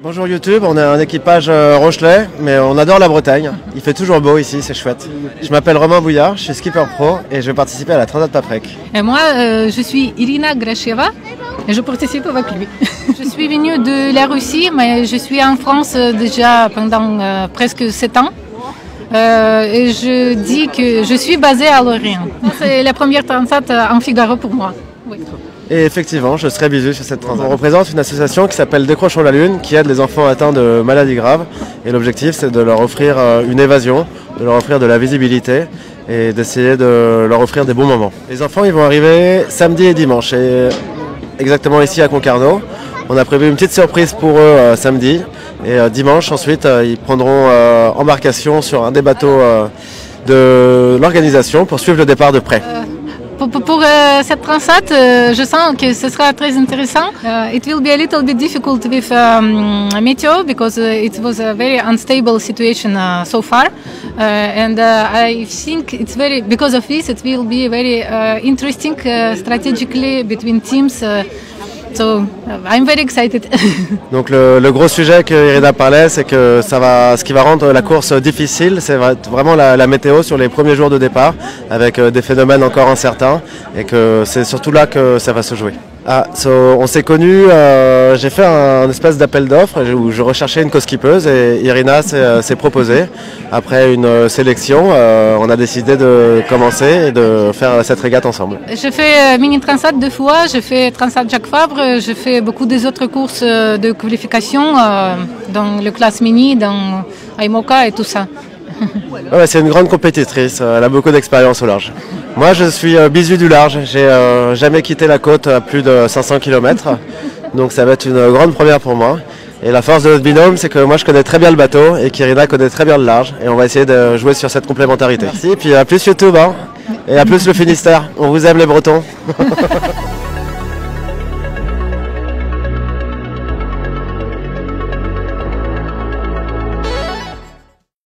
Bonjour YouTube, on est un équipage Rochelet, mais on adore la Bretagne. Il fait toujours beau ici, c'est chouette. Je m'appelle Romain Bouillard, je suis skipper pro et je vais participer à la Transat Paprec. Et moi, je suis Irina Gracheva et je participe avec lui. Je suis venue de la Russie, mais je suis en France déjà pendant presque 7 ans. Et je dis que je suis basée à Lorient. C'est la première Transat en Figaro pour moi. Oui. Et effectivement, je serai bisu sur cette transat. On représente une association qui s'appelle Décrochons la Lune, qui aide les enfants atteints de maladies graves. Et l'objectif, c'est de leur offrir une évasion, de leur offrir de la visibilité et d'essayer de leur offrir des bons moments. Les enfants, ils vont arriver samedi et dimanche, et exactement ici à Concarneau. On a prévu une petite surprise pour eux samedi. Et dimanche, ensuite, ils prendront embarcation sur un des bateaux de l'organisation pour suivre le départ de près. Pour cette transat, je sens que ce sera très intéressant. It will be a little bit difficult with meteo because it was a very unstable situation so far, and I think it's very because of this it will be very interesting strategically between teams. So I'm very excited. Donc le gros sujet que Irina parlait, c'est que ce qui va rendre la course difficile, c'est vraiment la météo sur les premiers jours de départ, avec des phénomènes encore incertains, et que c'est surtout là que ça va se jouer. On s'est connus, j'ai fait un espèce d'appel d'offres où je recherchais une co-skippeuse et Irina s'est proposée. Après une sélection, on a décidé de commencer et de faire cette régate ensemble. J'ai fait mini transat 2 fois, j'ai fait transat Jacques Fabre, j'ai fait beaucoup des autres courses de qualification dans le classe mini, dans IMOCA et tout ça. Ouais, c'est une grande compétitrice, elle a beaucoup d'expérience au large. Moi je suis bisu du large, j'ai jamais quitté la côte à plus de 500 km, donc ça va être une grande première pour moi. Et la force de notre binôme, c'est que moi je connais très bien le bateau et qu'Irina connaît très bien le large, et on va essayer de jouer sur cette complémentarité. Merci, et puis à plus YouTube, hein, et à plus le Finistère, on vous aime les Bretons.